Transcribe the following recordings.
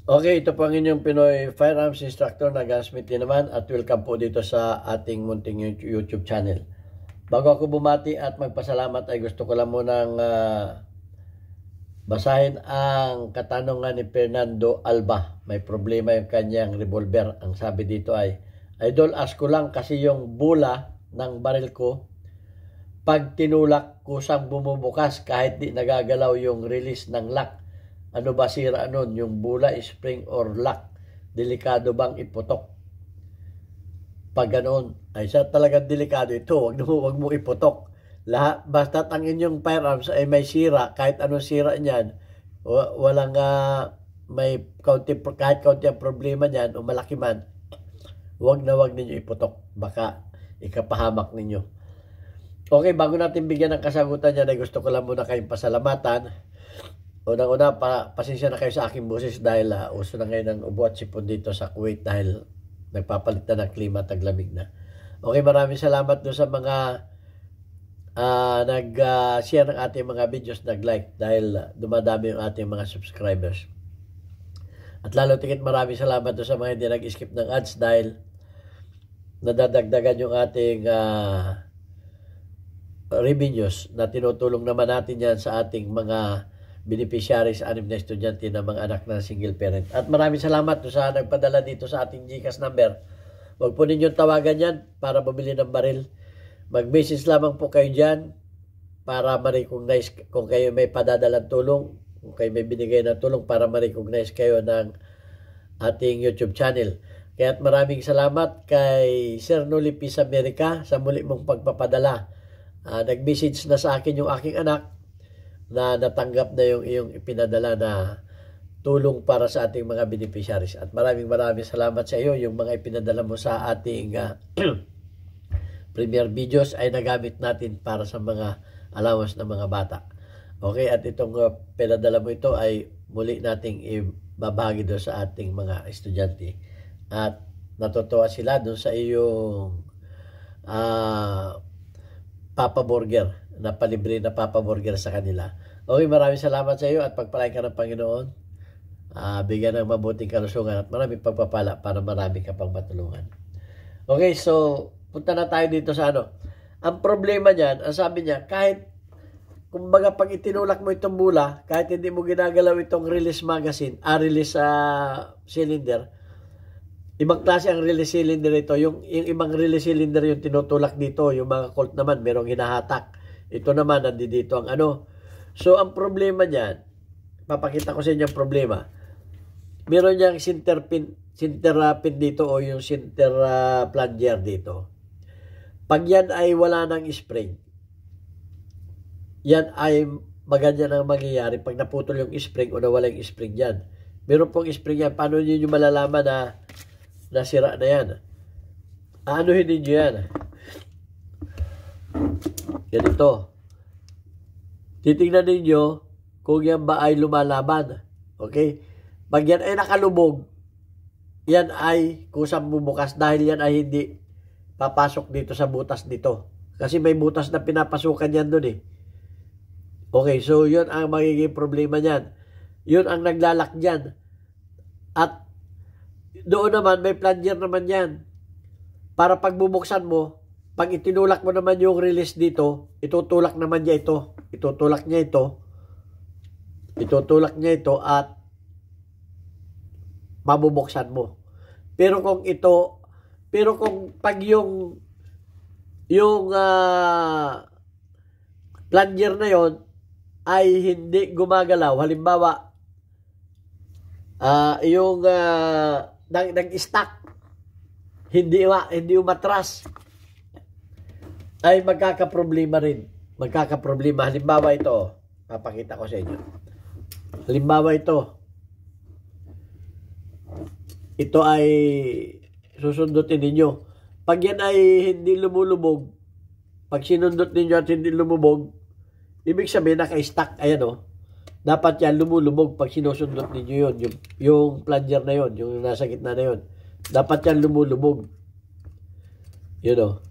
Okay, ito po ang inyong Pinoy Firearms Instructor na Gunsmith din naman at welcome po dito sa ating munting YouTube channel. Bago ako bumati at magpasalamat ay gusto ko lang munang basahin ang katanungan ni Fernando Alba. May problema yung kanyang revolver. Ang sabi dito ay, Idol, ask ko lang kasi yung bula ng baril ko, pag tinulak kusang bumubukas kahit di nagagalaw yung release ng lock. Ano ba sira nun? Yung bula, spring or lock? Delikado bang iputok? Pag ganoon, ay siya talagang delikado ito. Wag mo iputok. Basta't ang inyong firearms ay may sira, kahit anong sira niyan, walang may kahit kaunti ang problema niyan o malaki man, wag ninyo iputok. Baka ikapahamak ninyo. Okay, bago natin bigyan ng kasagutan niyan, ay gusto ko lang muna kayong pasalamatan. Unang-una, pasensya na kayo sa aking boses dahil uso na ngayon ng ubo at sipon dito sa Kuwait dahil nagpapalit na ng klima, taglamig na. Okay, maraming salamat doon sa mga nag-share ng ating mga videos, nag-like dahil dumadami yung ating mga subscribers. At lalo tigit maraming salamat doon sa mga hindi nag-skip ng ads dahil nadadagdagan yung ating revenues na tinutulong naman natin yan sa ating mga beneficiaries, anim na estudyante na mga anak na single parent. At maraming salamat sa nagpadala dito sa ating GCash number. Huwag po ninyong tawagan yan para bumili ng baril. Mag-message lamang po kayo dyan para ma-recognize kung kayo may padadalang tulong, kung kayo may binigay na tulong para ma-recognize kayo ng ating YouTube channel. Kaya't maraming salamat kay Sir Noli Peace America sa muli mong pagpapadala. Nag-message na sa akin yung aking anak na natanggap na yung iyong ipinadala na tulong para sa ating mga beneficiaries. At maraming salamat sa iyo. Yung mga ipinadala mo sa ating premiere videos ay nagamit natin para sa mga allowance ng mga bata. Okay, at itong pinadala mo ito ay muli nating ibabahagi doon sa ating mga estudyante. At natutuwa sila doon sa iyong Papa Burger, na palibre na Papa Burger sa kanila. Okay, maraming salamat sa iyo at pagpalain ka ng Panginoon. Bigyan ng mabuting kalusugan at maraming pagpapala para marami ka pang matulungan. Okay, so punta na tayo dito sa ano. Ang problema niyan, ang sabi niya, kahit kumbaga pag itinulak mo itong bula, kahit hindi mo ginagalaw itong release magazine, release cylinder, ibang klase ang release cylinder ito. Yung ibang release cylinder yung tinutulak dito. Yung mga Colt naman, merong hinahatak. Ito naman, nandito ang ano. So, ang problema niyan, papakita ko sa inyo ang problema. Meron niyang center pin dito o yung center plunger dito. Pag yan ay wala ng spring, yan ay maganyan ang mangyayari pag naputol yung spring o nawala yung spring yan. Meron pong spring yan. Paano niyo malalaman na nasira na yan? Aanuhin ninyo yan. Ganito. Titingnan ninyo kung yan ba ay lumalaban. Okay? Pag yan ay nakalubog, yan ay kusang bubukas dahil yan ay hindi papasok dito sa butas dito. Kasi may butas na pinapasukan yan dun eh. Okay, so yun ang magiging problema niyan. Yun ang naglalak dyan. At doon naman, may plunger naman yan. Para pag bubuksan mo, pag itinulak mo naman yung release dito, itutulak naman niya ito. Itutulak niya ito. Itutulak niya ito at mabubuksan mo. Pero kung pag yung plunger na yon ay hindi gumagalaw, halimbawa, nag-stack, hindi umatras, ay magkakaproblema rin. Magkakaproblema. Halimbawa ito, papakita ko sa inyo. Halimbawa ito ay susundutin ninyo. Pag yan ay hindi lumulubog, pag sinundot ninyo at hindi lumubog, ibig sabihin naka-stack, ayan o. Dapat yan lumulubog pag sinusundot ninyo yun. Yung plunger na yun, yung nasa gitna na yun. Dapat yan lumulubog. Yun o.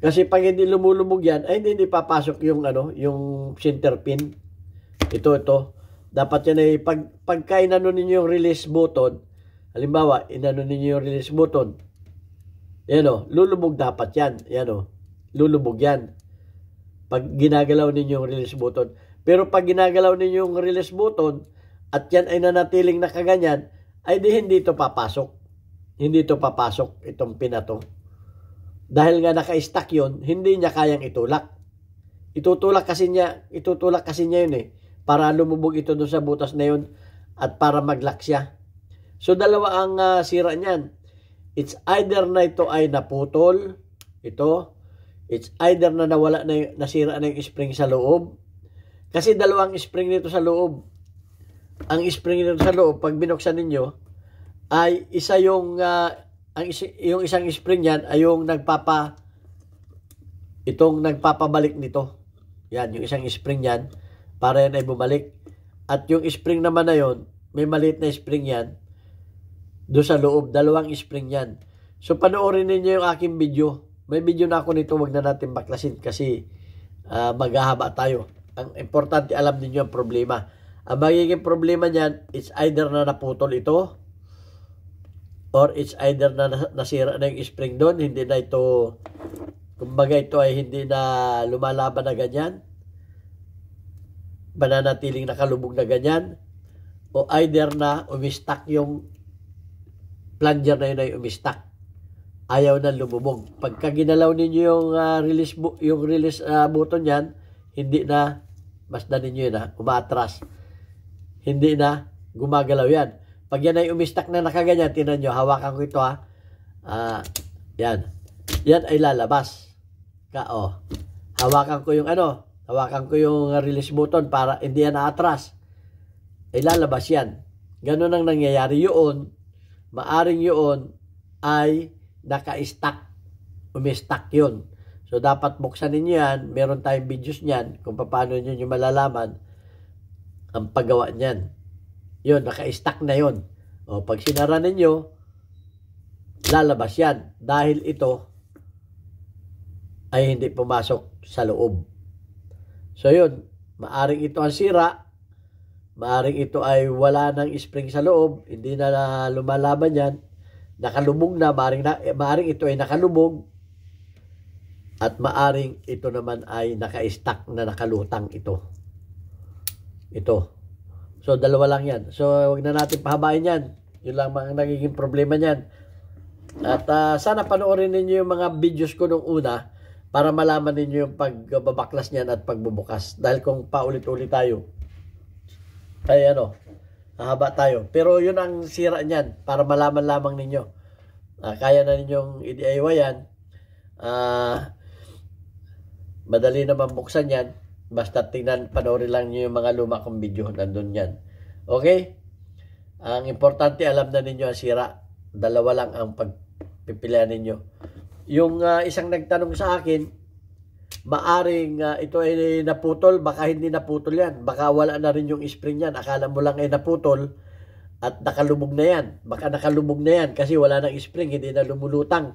Kasi pag hindi lumulubog yan, ay hindi papasok yung yung center pin. Ito. Dapat yan ay pagka inano ninyo yung release button, halimbawa, inano ninyo yung release button, yan o, lulubog dapat yan. Yan o, lulubog yan. Pag ginagalaw ninyo yung release button. Pero pag ginagalaw ninyo yung release button, at yan ay nanatiling nakaganyan, ay di hindi ito papasok. Hindi ito papasok, itong pin na to. Dahil nga naka-stack yun, hindi niya kayang itulak. Itutulak kasi niya yun eh. Para lumubog ito doon sa butas na yun at para mag-lock siya. So, dalawa ang sira niyan. It's either na ito ay naputol, ito. It's either na nawala na nasira na yung spring sa loob. Kasi dalawang spring nito sa loob. Ang spring nito sa loob, pag binuksan ninyo, ay isa yung, yung isang spring yan ay yung nagpapabalik nito. Yan, yung isang spring yan. Para yan ay bumalik. At yung spring naman na yun, may maliit na spring yan. Doon sa loob, dalawang spring yan. So, panoorin ninyo yung aking video. May video na ako nito, wag na natin baklasin kasi maghahaba tayo. Ang importante, alam niyo ang problema. Ang magiging problema niyan, it's either na naputol ito or it's either na nasira na yung spring doon. Hindi na ito, kumbaga ito ay hindi na lumalaban na ganyan. Mananatiling nakalubog na ganyan. O either na umistak yung plunger na yun ay umistak. Ayaw na lumubog. Pagka ginalaw ninyo yung release button yan, hindi na, basta ninyo yun umaatras. Hindi na gumagalaw yan. Pag yan ay umistak na nakaganyan, tinan nyo, hawakan ko ito yan. Yan ay lalabas. Hawakan ko yung hawakan ko yung release button para hindi yan naatras. Ay lalabas yan. Ganun ang nangyayari yun. Maaring yun ay naka-stack. Umistak yun. So, dapat buksan ninyo yan. Meron tayong videos niyan kung paano nyo malalaman ang paggawa niyan. Yun, naka-stack na yun. O, pag sinara ninyo, lalabas yan. Dahil ito ay hindi pumasok sa loob. So, yun. Maaring ito ang sira. Maaring ito ay wala ng spring sa loob. Hindi na lumalaban yan. Nakalubog na. Maaring ito ay nakalubog. At maaring ito naman ay naka-stack na nakalutang ito. Ito. So, dalawa lang yan. So, huwag na natin pahabain yan. Yun lang ang nagiging problema niyan. At sana panoorin ninyo yung mga videos ko nung una para malaman ninyo yung pagbabaklas niyan at pagbubukas. Dahil kung paulit-ulit tayo, ay hahaba tayo. Pero yun ang sira niyan para malaman lamang ninyo. Kaya na ninyong i-DIY yan. Madali naman buksan yan. Basta panoorin lang niyo yung mga luma kong video. Nandun yan. Okay? Ang importante, alam na ninyo ang sira. Dalawa lang ang pagpipilian ninyo. Yung isang nagtanong sa akin, maaring ito ay naputol, baka hindi naputol yan. Baka wala na rin yung spring yan. Akala mo lang ay naputol at nakalubog na yan. Baka nakalubog na yan kasi wala nang spring, hindi na lumulutang.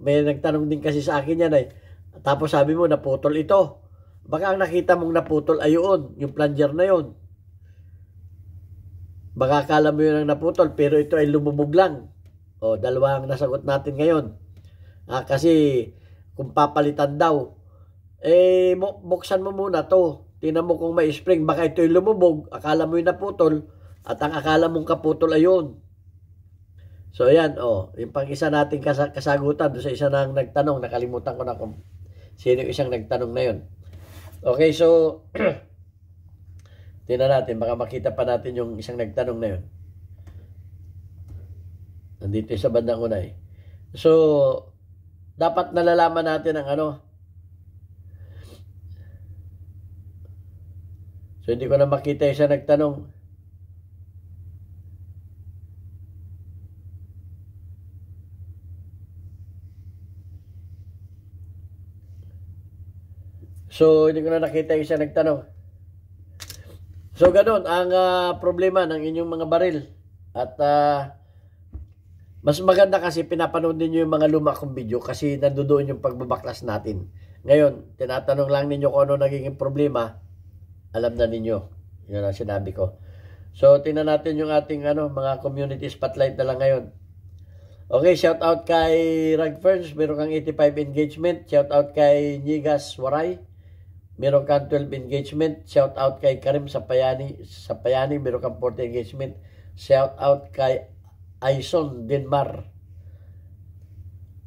May nagtanong din kasi sa akin yan ay, tapos sabi mo naputol ito. Baka ang nakita mong naputol ay yun, yung plunger na yun. Baka akala mo yun ang naputol, pero ito ay lumubog lang. Dalawa ang nasagot natin ngayon. Kasi kung papalitan daw, buksan mo muna to. Tingnan mo kung may spring. Baka ito'y lumubog. Akala mo yung naputol. At ang akala mong kaputol ay yun. So, ayan. Yung pang isa nating kasagutan doon sa isa nang nagtanong. Nakalimutan ko na kung sino yung isang nagtanong na yun. Okay, so tingnan natin. Baka makita pa natin yung isang nagtanong na yun. Nandito sa bandang una eh. So, dapat nalalaman natin ang So, hindi ko na makita yung isa nagtanong. So, hindi ko na nakita yung isa nagtanong. So, ganun ang problema ng inyong mga baril. At mas maganda kasi pinapanood ninyo yung mga luma kong video kasi nandoon yung pagbabaklas natin. Ngayon, tinatanong lang ninyo kung ano nagiging problema. Alam na ninyo. Yun ang sinabi ko. So, tingnan natin yung ating mga community spotlight na lang ngayon. Okay, shout out kay Ragferns, meron kang 85 engagement. Shout out kay Nigas Waray, meron kang 12 engagement. Shout out kay Karim Sapayani, meron kang 40 engagement. Shout out kay Aison Denmar,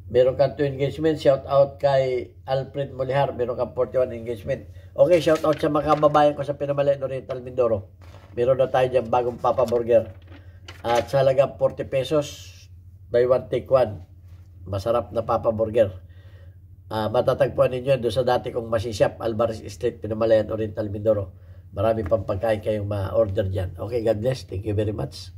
meron kang 2 engagement. Shout out kay Alfred Molihar, meron kang 41 engagement. Okay, shout out sa mga kababayan ko sa Pinamalayan Oriental Mindoro. Meron na tayo dyan bagong Papa Burger. At sa halaga 40 pesos, buy one take one. Masarap na Papa Burger. Matatagpuan ninyo doon sa dati kong masishop, Alvarez Street, Pinamalayan Oriental Mindoro. Marami pang pagkain kayong ma-order dyan. Okay, God bless. Thank you very much.